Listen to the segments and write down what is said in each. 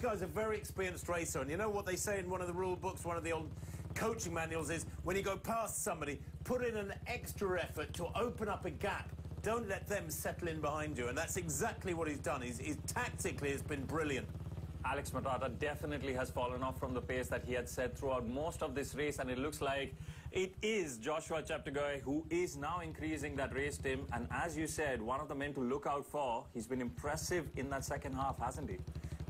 guy's a very experienced racer, and you know what they say in one of the rule books, one of the old coaching manuals is, when you go past somebody, put in an extra effort to open up a gap. Don't let them settle in behind you, and that's exactly what he's done. He's tactically has been brilliant. Alex Matata definitely has fallen off from the pace that he had set throughout most of this race, and it looks like it is Joshua Cheptegei who is now increasing that race, Tim. And as you said, one of the men to look out for. He's been impressive in that second half, hasn't he?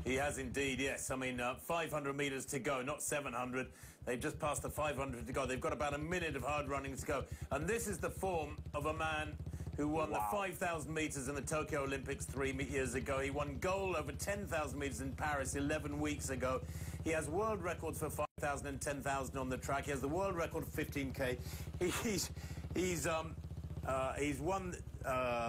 He has indeed, yes. I mean, 500 metres to go, not 700. They've just passed the 500 to go. They've got about a minute of hard running to go. And this is the form of a man who won the 5,000 metres in the Tokyo Olympics 3 years ago. He won gold over 10,000 metres in Paris 11 weeks ago. He has world records for 5,000 and 10,000 on the track. He has the world record for 15K. He's won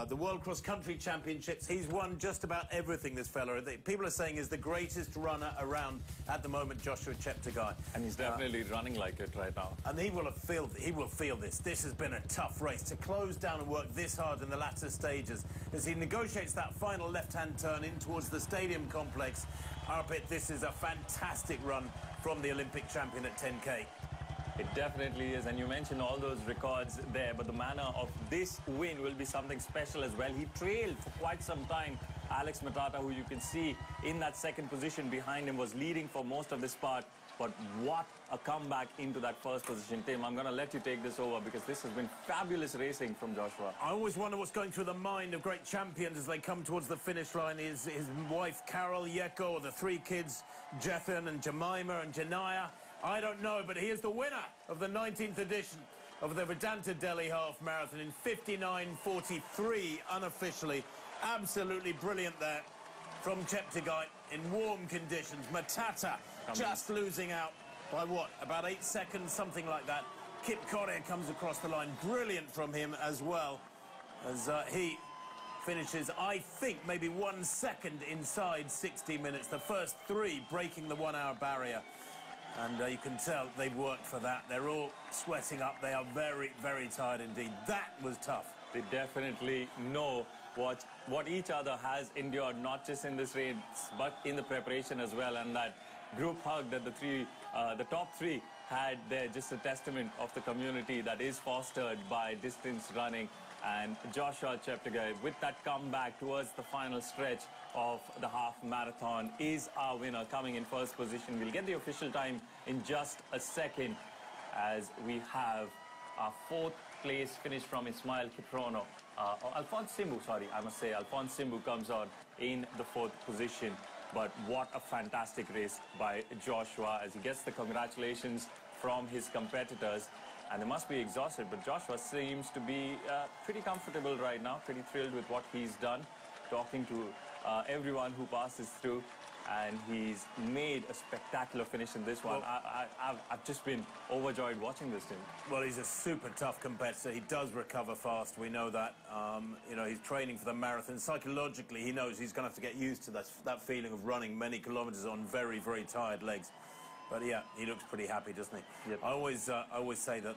the World Cross Country Championships. He's won just about everything, this fella. People are saying is the greatest runner around at the moment, Joshua Cheptegei. And he's definitely running like it right now. And he will feel this. This has been a tough race. To close down and work this hard in the latter stages, as he negotiates that final left-hand turn in towards the stadium complex, Arpit, this is a fantastic run from the Olympic champion at 10K. It definitely is, and you mentioned all those records there, but the manner of this win will be something special as well. He trailed for quite some time. Alex Matata, who you can see in that second position behind him, was leading for most of this part. But what a comeback into that first position. Tim, I'm going to let you take this over because this has been fabulous racing from Joshua. I always wonder what's going through the mind of great champions as they come towards the finish line. His wife, Carol, Yeko, the three kids, Jethan and Jemima and Janaya. I don't know, but he is the winner of the 19th edition of the Vedanta Delhi Half Marathon in 59:43 unofficially. Absolutely brilliant there from Cheptegei in warm conditions. Matata just losing out by what, about 8 seconds, something like that. Kip Correa comes across the line. Brilliant from him as well, as he finishes, I think, maybe 1 second inside 60 minutes. The first three breaking the 1 hour barrier. And you can tell they've worked for that. They're all sweating up. They are very, very tired indeed. That was tough. They definitely know what each other has endured, not just in this race, but in the preparation as well. And that group hug that the top three had there, just a testament of the community that is fostered by distance running. And Joshua Cheptegei, with that comeback towards the final stretch of the half marathon, is our winner, coming in first position. We'll get the official time in just a second, as we have our fourth place finish from Ismail Kiprono. Alphonse Simbu, sorry, I must say, Alphonse Simbu comes on in the fourth position. But what a fantastic race by Joshua, as he gets the congratulations from his competitors. And they must be exhausted, but Joshua seems to be pretty comfortable right now, pretty thrilled with what he's done, talking to everyone who passes through, and he's made a spectacular finish in this one. Well, I've just been overjoyed watching this, Tim. Well, he's a super tough competitor. He does recover fast, we know that. You know, he's training for the marathon. Psychologically, he knows he's going to have to get used to that feeling of running many kilometres on very, very tired legs. But yeah, he looks pretty happy, doesn't he? Yep. I always say that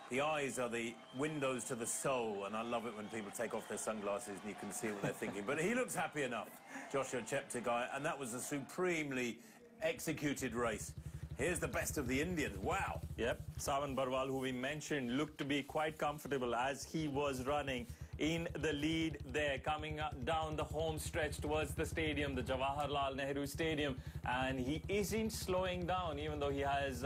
the eyes are the windows to the soul, and I love it when people take off their sunglasses and you can see what they're thinking. But he looks happy enough, Joshua Cheptegei, and that was a supremely executed race. Here's the best of the Indians. Wow. Yep. Sawan Barwal, who we mentioned, looked to be quite comfortable as he was running in the lead there, coming down the home stretch towards the stadium, the Jawaharlal Nehru Stadium, and he isn't slowing down, even though he has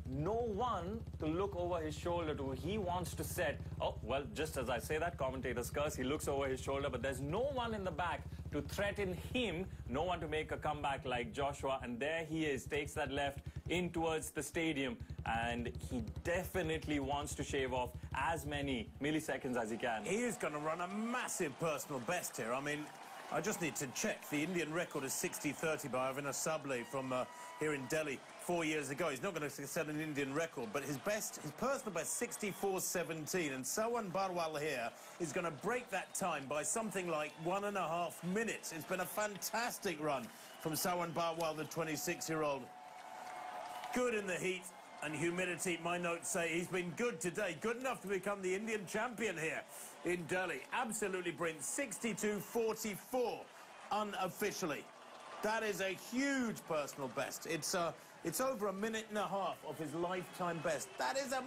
no one to look over his shoulder to. He wants to set, oh, well, just as I say that, commentators curse, he looks over his shoulder, but there's no one in the back to threaten him, no one to make a comeback like Joshua, and there he is, takes that left in towards the stadium, and he definitely wants to shave off as many milliseconds as he can. He is going to run a massive personal best here. I mean, I just need to check. The Indian record is 60:30 by Avinash Sable from here in Delhi 4 years ago. He's not going to set an Indian record, but his personal best, 64:17. And Sawan Barwal here is going to break that time by something like 1.5 minutes. It's been a fantastic run from Sawan Barwal, the 26-year-old. Good in the heat and humidity. My notes say he's been good today. Good enough to become the Indian champion here in Delhi. Absolutely brilliant. 62:44 unofficially. That is a huge personal best. It's over a minute and a half of his lifetime best. That is a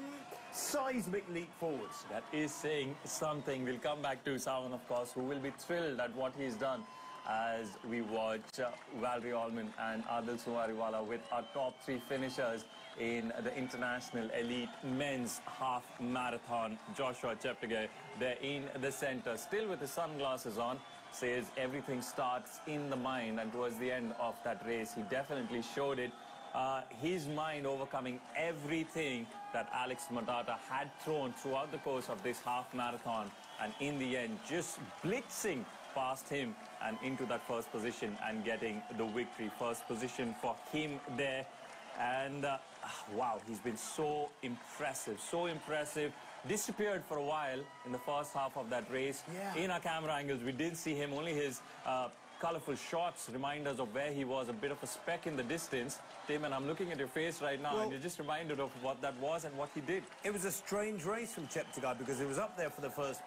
seismic leap forwards. That is saying something. We'll come back to Sawan, of course, who will be thrilled at what he's done as we watch Valerie Allman and Adil Sumariwala with our top 3 finishers in the International Elite Men's Half Marathon. Joshua Cheptegei, there in the center, still with his sunglasses on, says everything starts in the mind, and towards the end of that race, he definitely showed it. His mind overcoming everything that Alex Matata had thrown throughout the course of this half marathon, and in the end, just blitzing past him and into that first position and getting the victory. First position for him there. And wow, he's been so impressive, so impressive. Disappeared for a while in the first half of that race. Yeah. In our camera angles, we didn't see him. Only his colorful shots remind us of where he was, a bit of a speck in the distance. Tim, and I'm looking at your face right now, and you're just reminded of what that was and what he did. It was a strange race from Cheptegei because he was up there for the first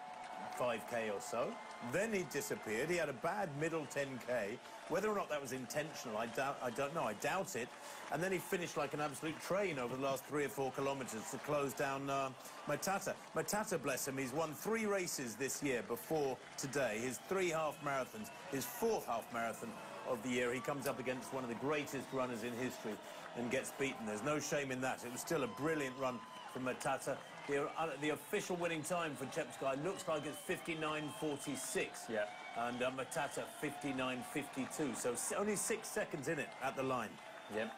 5K or so. Then he disappeared. He had a bad middle 10K. Whether or not that was intentional, I don't know. I doubt it. And then he finished like an absolute train over the last 3 or 4 kilometres to close down Matata. Matata, bless him, he's won 3 races this year before today. His 3 half marathons, his 4th half marathon of the year. He comes up against one of the greatest runners in history and gets beaten. There's no shame in that. It was still a brilliant run from Matata. The official winning time for Cheptegei looks like it's 59.46. Yeah. And Matata 59.52. So only 6 seconds in it at the line. Yep.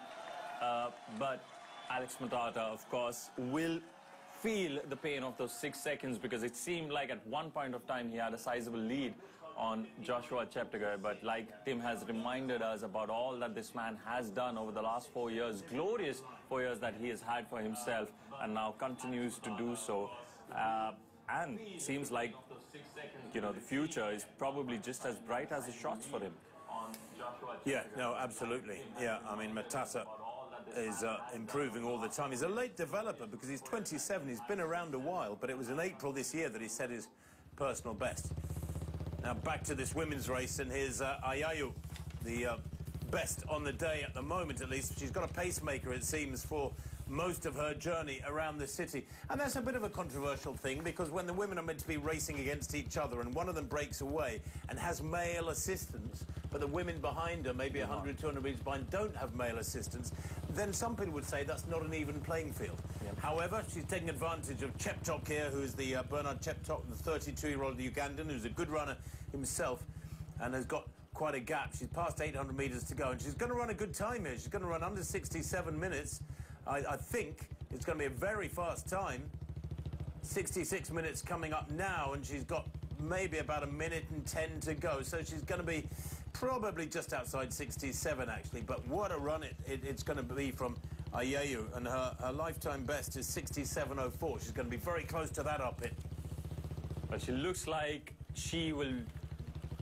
But Alex Matata, of course, will feel the pain of those 6 seconds, because it seemed like at one point of time he had a sizable lead on Joshua Cheptegei. But like Tim has reminded us about all that this man has done over the last 4 years, glorious 4 years that he has had for himself, and now continues to do so. And seems like, you know, the future is probably just as bright as the shots for him. Yeah, no, absolutely. Yeah, I mean, Matata is improving all the time. He's a late developer because he's 27. He's been around a while, but it was in April this year that he set his personal best. Now, back to this women's race, and here's Ayayu, the best on the day at the moment, at least. She's got a pacemaker, it seems, for most of her journey around the city. And that's a bit of a controversial thing, because when the women are meant to be racing against each other and one of them breaks away and has male assistance, but the women behind her, maybe 100, 200 metres behind, don't have male assistance, then some people would say that's not an even playing field. Yep. However, she's taking advantage of Cheptok here, who's the Bernard Cheptok, the 32-year-old Ugandan, who's a good runner himself and has got quite a gap. She's past 800 metres to go, and she's going to run a good time here. She's going to run under 67 minutes. I think it's going to be a very fast time. 66 minutes coming up now, and she's got maybe about 1 minute and 10 to go. So she's going to be probably just outside 67, actually. But what a run it's going to be from Ayayu, and her lifetime best is 67.04. She's going to be very close to that up it. But she looks like she will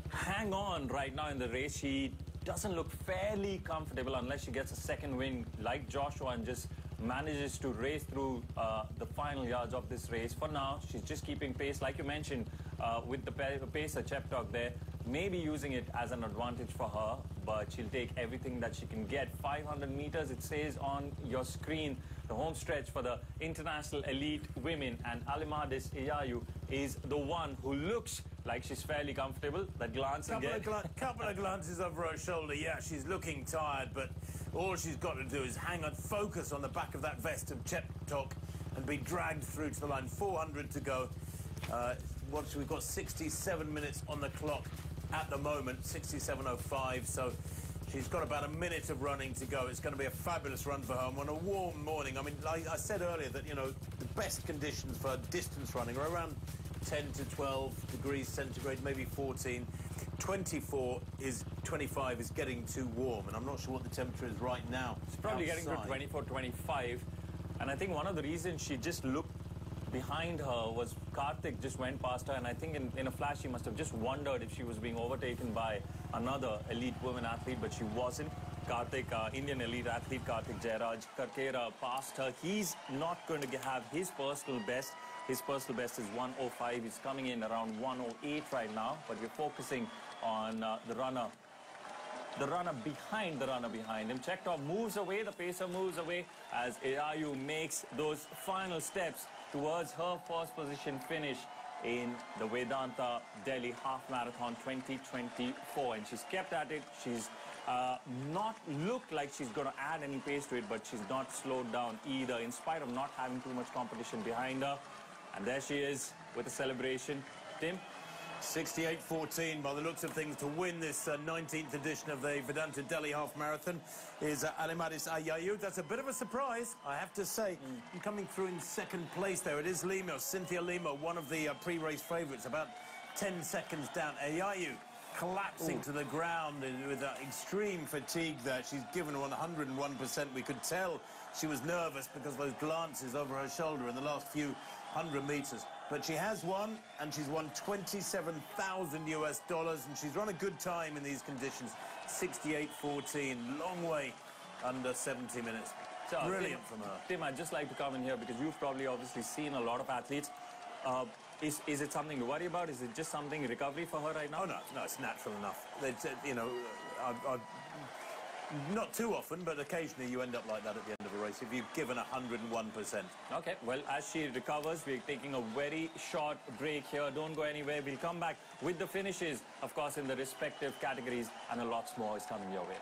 hang on right now in the race. She doesn't look fairly comfortable unless she gets a second win like Joshua and just manages to race through the final yards of this race. For now, she's just keeping pace, like you mentioned, with the pacer Cheptok there, maybe using it as an advantage for her, but she'll take everything that she can get. 500 meters, it says on your screen, the home stretch for the International Elite Women, and Alimadis Ayayu is the one who looks like she's fairly comfortable. That glance again. Couple of glances over her shoulder. Yeah, she's looking tired, but all she's got to do is hang on, focus on the back of that vest of Cheptok and be dragged through to the line. 400 to go. We've got 67 minutes on the clock at the moment, 67.05, so she's got about 1 minute of running to go. It's going to be a fabulous run for her on a warm morning. I mean, I said earlier that, you know, the best conditions for distance running are around 10 to 12 degrees centigrade, maybe 14. 25 is getting too warm, and I'm not sure what the temperature is right now. It's probably outside. Getting to 24, 25. And I think one of the reasons she just looked behind her was Karthik just went past her, and I think in a flash she must have just wondered if she was being overtaken by another elite woman athlete, but she wasn't. Karthik, Indian elite athlete Karthik Jairaj Karkera passed her. He's not going to have his personal best. His personal best is 1:05. He's coming in around 1:08 right now, but we're focusing on the runner the runner behind him. Chektov moves away, the pacer moves away as Ayayu makes those final steps towards her first position finish in the Vedanta Delhi Half Marathon 2024. And she's kept at it. She's not looked like she's going to add any pace to it, but she's not slowed down either, in spite of not having too much competition behind her. And there she is with a celebration. Tim? 68-14 by the looks of things to win this 19th edition of the Vedanta Delhi Half Marathon is Alimadis Ayayu. That's a bit of a surprise, I have to say. And coming through in second place there, it is Lima, Cynthia Lima, one of the pre-race favourites, about 10 seconds down. Ayayu collapsing to the ground with extreme fatigue there. She's given 101%. We could tell she was nervous because of those glances over her shoulder in the last few 100 metres. But she has won, and she's won $27,000 US, and she's run a good time in these conditions. 68-14, long way under 70 minutes. So, brilliant from her. Tim, I'd just like to come in here because you've probably obviously seen a lot of athletes. Is it something to worry about? Is it just something recovery for her right now? Oh, no, it's natural enough. It's, you know, not too often, but occasionally you end up like that at the end of a race if you've given 101%. Okay, well, as she recovers, we're taking a very short break here. Don't go anywhere. We'll come back with the finishes, of course, in the respective categories, and a lot more is coming your way.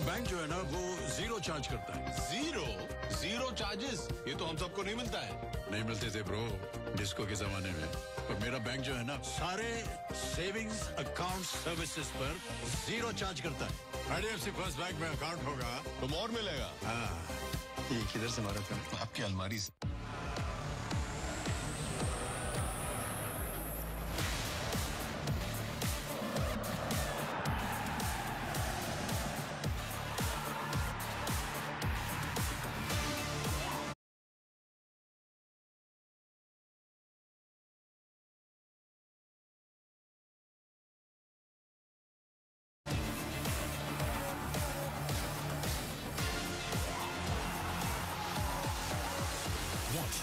Bank जो है ना वो zero charge करता है zero charges ये तो हम सबको नहीं मिलता है नहीं मिलते थे ब्रो डिस्को के जमाने में पर मेरा बैंक जो है ना सारे सेविंग्स अकाउंट सर्विसेज पर जीरो चार्ज करता है आईडीएफसी फर्स्ट बैंक में अकाउंट होगा तो मोर मिलेगा हाँ ये किधर से मारा था आपकी अलमारी से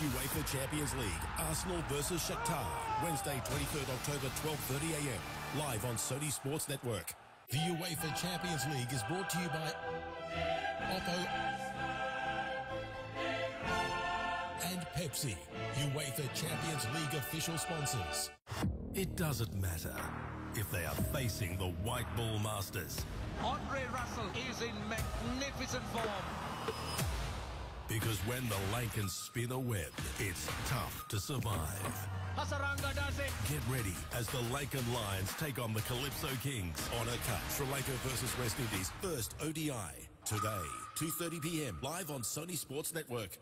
UEFA Champions League, Arsenal versus Shakhtar, Wednesday, 23rd October, 12:30 a.m. live on Sony Sports Network. The UEFA Champions League is brought to you by Oppo and Pepsi, UEFA Champions League official sponsors. It doesn't matter if they are facing the White Ball Masters. Andre Russell is in magnificent form. Because when the Lankans spin a web, it's tough to survive. Hasaranga does it. Get ready as the Lankan Lions take on the Calypso Kings on a cut. Sri Lanka versus West Indies, first ODI. Today, 2:30 p.m. live on Sony Sports Network.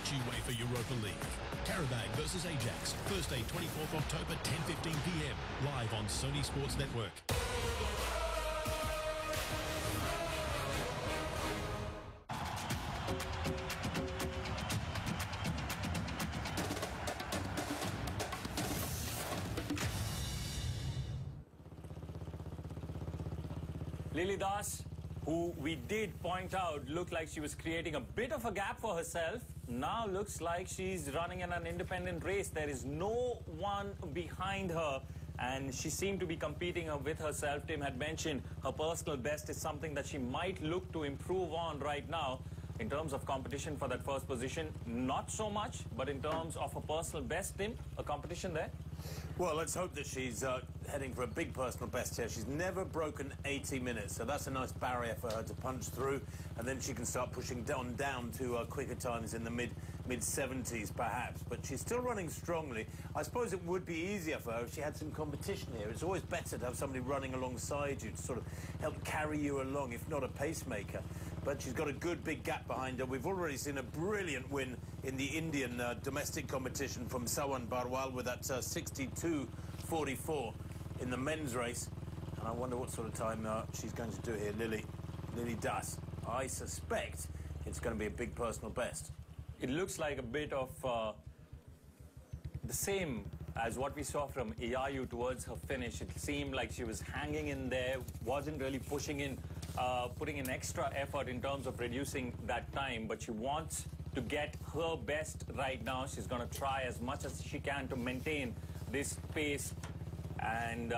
UEFA Europa League. Karabag versus Ajax. Thursday, 24th October, 10:15 p.m. Live on Sony Sports Network. Lily Das, who we did point out looked like she was creating a bit of a gap for herself, now looks like she's running in an independent race. There is no one behind her, and she seemed to be competing with herself. Tim had mentioned her personal best is something that she might look to improve on right now. In terms of competition for that first position, not so much, but in terms of her personal best, Tim, a competition there? Well, let's hope that she's heading for a big personal best here. She's never broken 80 minutes, so that's a nice barrier for her to punch through, and then she can start pushing down to quicker times in the mid-70s, perhaps. But she's still running strongly. I suppose it would be easier for her if she had some competition here. It's always better to have somebody running alongside you to sort of help carry you along, if not a pacemaker. but she's got a good big gap behind her. We've already seen a brilliant win in the Indian domestic competition from Sawan Barwal with that 62.44 in the men's race. And I wonder what sort of time she's going to do here, Lily Das. I suspect it's going to be a big personal best. It looks like a bit of the same as what we saw from Iayu towards her finish. It seemed like she was hanging in there, wasn't really pushing in, putting in extra effort in terms of reducing that time, but she wants to get her best right now. She's going to try as much as she can to maintain this pace, and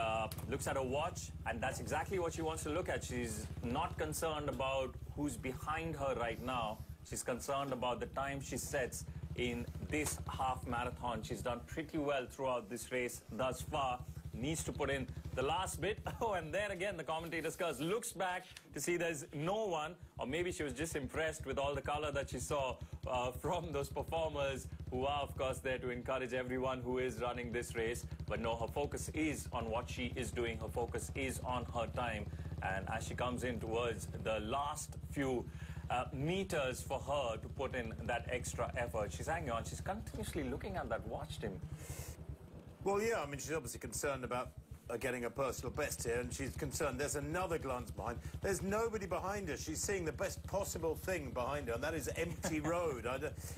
looks at her watch, and that's exactly what she wants to look at. She's not concerned about who's behind her right now. She's concerned about the time she sets in this half marathon. She's done pretty well throughout this race thus far. Needs to put in the last bit. Oh, and there again, the commentator's curse looks back to see there's no one, or maybe she was just impressed with all the color that she saw from those performers who are, of course, there to encourage everyone who is running this race. But no, her focus is on what she is doing. Her focus is on her time. And as she comes in towards the last few meters for her to put in that extra effort, she's hanging on. She's continuously looking at that watch, Tim. Well, yeah, I mean, she's obviously concerned about getting a personal best here, and she's concerned. There's another glance behind. There's nobody behind her. She's seeing the best possible thing behind her, and that is empty road.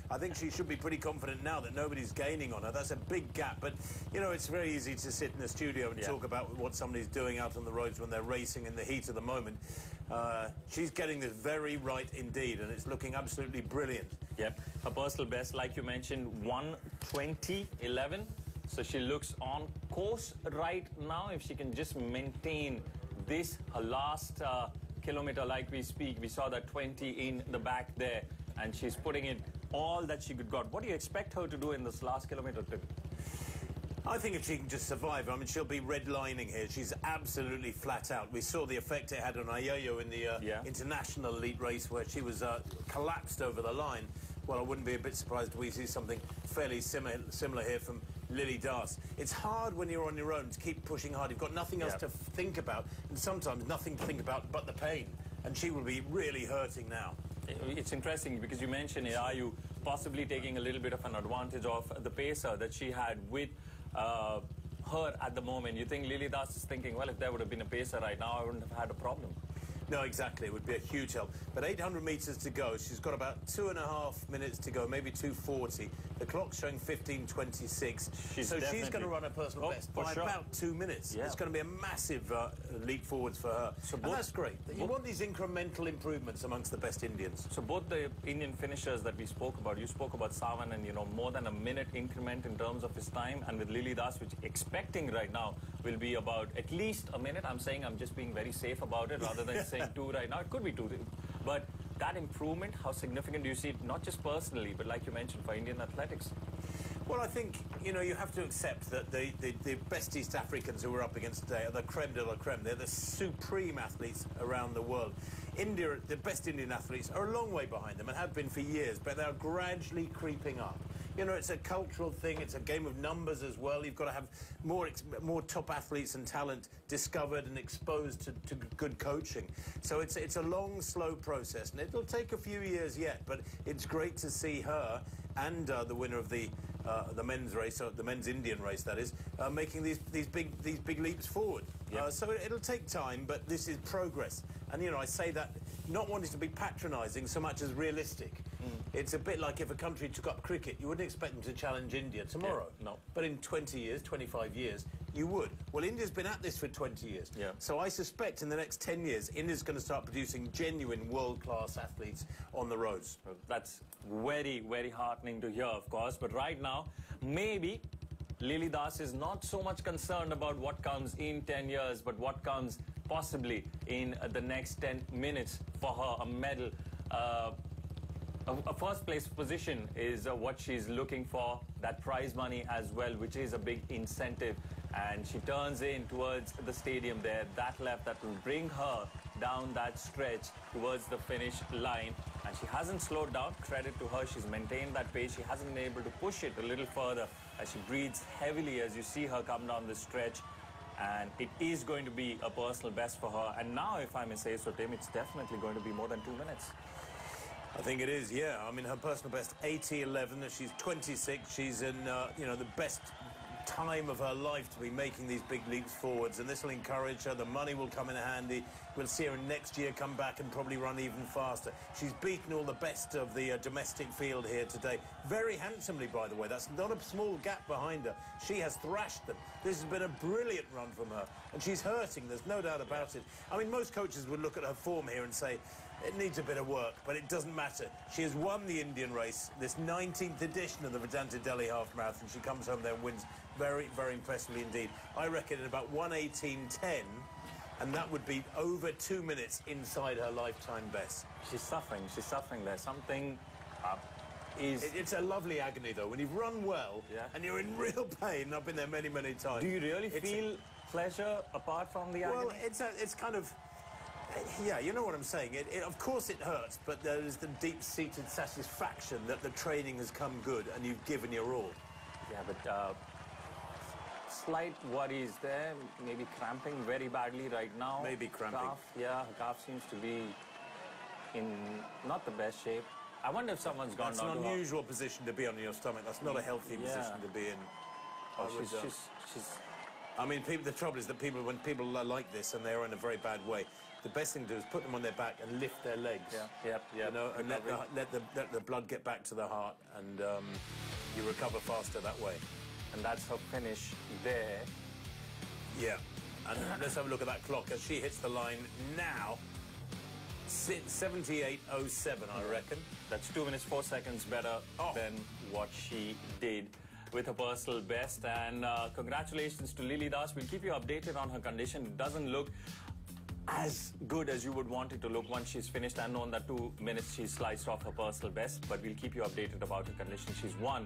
I think she should be pretty confident now that nobody's gaining on her. That's a big gap. But, you know, it's very easy to sit in the studio and talk about what somebody's doing out on the roads when they're racing in the heat of the moment. She's getting this very right indeed, and it's looking absolutely brilliant. Yep. Her personal best, like you mentioned, 1:20.11. So she looks on course right now. If she can just maintain this, her last kilometer like we speak, we saw that 20 in the back there, and she's putting in all that she could got. What do you expect her to do in this last kilometer, Tim? I think if she can just survive, I mean, she'll be redlining here. She's absolutely flat out. We saw the effect it had on Ayayo in the international elite race where she was collapsed over the line. Well, I wouldn't be a bit surprised if we see something fairly similar here from Lily Das. It's hard when you're on your own to keep pushing hard. You've got nothing else to think about, and sometimes nothing to think about but the pain. And she will be really hurting now. It's interesting because you mentioned Iayu possibly taking a little bit of an advantage of the pacer that she had with her at the moment. You think Lily Das is thinking, well, if there would have been a pacer right now, I wouldn't have had a problem. No, exactly. It would be a huge help. But 800 metres to go. She's got about 2.5 minutes to go, maybe 2:40. The clock's showing 15:26. So she's going to run a personal best by about 2 minutes. Yeah. It's going to be a massive leap forwards for her. So and that's great. You want these incremental improvements amongst the best Indians. So both the Indian finishers that we spoke about, you spoke about Sawan and, you know, more than a minute increment in terms of his time. And with Lily Das, which expecting right now will be about at least a minute. I'm saying I'm just being very safe about it rather than saying 2 right now. It could be 2. But that improvement, how significant do you see it, not just personally, but like you mentioned, for Indian athletics? Well, I think, you know, you have to accept that the best East Africans who we're up against today are the creme de la creme. They're the supreme athletes around the world. India, the best Indian athletes, are a long way behind them and have been for years, but they're gradually creeping up. You know, it's a cultural thing. It's a game of numbers as well. You've got to have more top athletes and talent discovered and exposed to good coaching. So it's a long, slow process, and it'll take a few years yet. But it's great to see her and the winner of the men's race, or the men's Indian race, that is, making these big leaps forward. Yep. So it'll take time, but this is progress. And you know, I say that not wanting to be patronising so much as realistic. It's a bit like if a country took up cricket, you wouldn't expect them to challenge India tomorrow. Yeah, no. But in 20 years, 25 years, you would. Well, India's been at this for 20 years. Yeah. So I suspect in the next 10 years, India's going to start producing genuine world-class athletes on the roads. That's very, very heartening to hear, of course. But right now, maybe Lily Das is not so much concerned about what comes in 10 years, but what comes possibly in the next 10 minutes for her. A medal, a first-place position is what she's looking for, that prize money as well, which is a big incentive. And she turns in towards the stadium there, that left, that will bring her down that stretch towards the finish line. And she hasn't slowed down. Credit to her, she's maintained that pace. She hasn't been able to push it a little further as she breathes heavily as you see her come down the stretch. and it is going to be a personal best for her. And now, if I may say so, Tim, it's definitely going to be more than 2 minutes. I think it is, yeah. I mean, her personal best, 80.11. She's 26. She's in, you know, the best time of her life to be making these big leaps forwards, and this will encourage her. The money will come in handy. We'll see her next year come back and probably run even faster. She's beaten all the best of the domestic field here today. Very handsomely, by the way. That's not a small gap behind her. She has thrashed them. This has been a brilliant run from her, and she's hurting. There's no doubt about it. I mean, most coaches would look at her form here and say, it needs a bit of work, but it doesn't matter. She has won the Indian race, this 19th edition of the Vedanta Delhi half marathon. She comes home there and wins very, very impressively indeed. I reckon at about 1:18.10, and that would be over 2 minutes inside her lifetime best. She's suffering. She's suffering there. Something is... It's a lovely agony, though, when you've run well and you're in real pain. I've been there many, many times. Do you really feel pleasure apart from the agony? Well, it's kind of... Yeah, you know what I'm saying. Of course it hurts, but there is the deep-seated satisfaction that the training has come good and you've given your all. Yeah, but slight worries there. Maybe cramping very badly right now. Maybe cramping. Calf, yeah, her calf seems to be in not the best shape. I wonder if someone's gone down to her. That's an unusual position to be on your stomach. That's not a healthy position to be in. Oh, she's... I mean, the trouble is that when people are like this and they're in a very bad way, the best thing to do is put them on their back and lift their legs. Yeah. You know, and let the blood get back to the heart, and you recover faster that way. And that's her finish there. Yeah. And let's have a look at that clock as she hits the line now. 78.07, I reckon. That's 2 minutes 4 seconds better than what she did with her personal best. And congratulations to Lily Das. We'll keep you updated on her condition. It doesn't look as good as you would want it to look once she's finished. I know in that 2 minutes she sliced off her personal best, but we'll keep you updated about her condition. She's won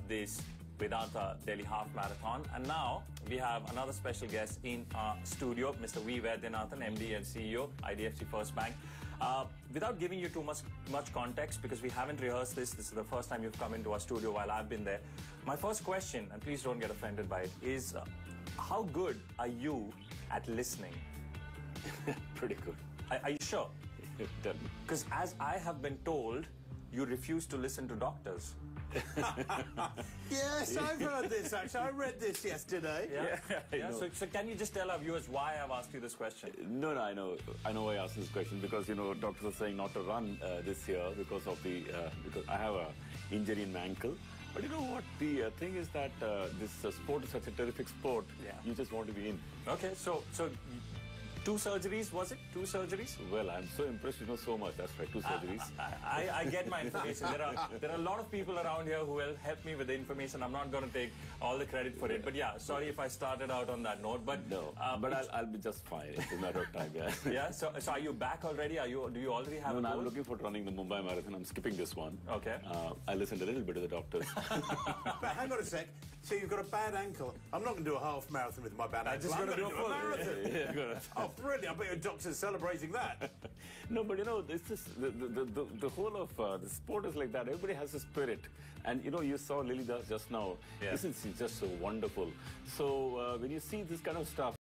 this Vedanta Delhi Half Marathon. And now we have another special guest in our studio, Mr. V. Vaidyanathan, MD and CEO, IDFC First Bank. Without giving you too much context, because we haven't rehearsed this is the first time you've come into our studio while I've been there. My first question, and please don't get offended by it, is how good are you at listening? Pretty good. Are you sure? Because as I have been told, you refuse to listen to doctors. Yes, I've heard this, actually. I read this yesterday. Yeah. So can you just tell our viewers why I've asked you this question? No, I know why I asked this question, because, you know, doctors are saying not to run this year because of the, because I have a injury in my ankle. But you know what, the thing is that this sport is such a terrific sport, you just want to be in. Okay, so 2 surgeries, was it? 2 surgeries? Well, I'm so impressed you know so much. That's right, 2 surgeries. I get my information. There are a lot of people around here who will help me with the information. I'm not going to take all the credit for it. But yeah, sorry if I started out on that note. But no, but I'll be just fine. It's a matter of time, Yeah, so are you back already? Do you already have No, I'm looking for running the Mumbai Marathon. I'm skipping this one. Okay. I listened a little bit to the doctors. But hang on a sec. So you've got a bad ankle. I'm not going to do a half marathon with my bad ankle. I'm just going to do a marathon. Oh, brilliant. I bet your doctor's celebrating that. No, but you know, it's just the whole of the sport is like that. Everybody has a spirit. And you know, you saw Lily Das just now. This is just so wonderful. So when you see this kind of stuff,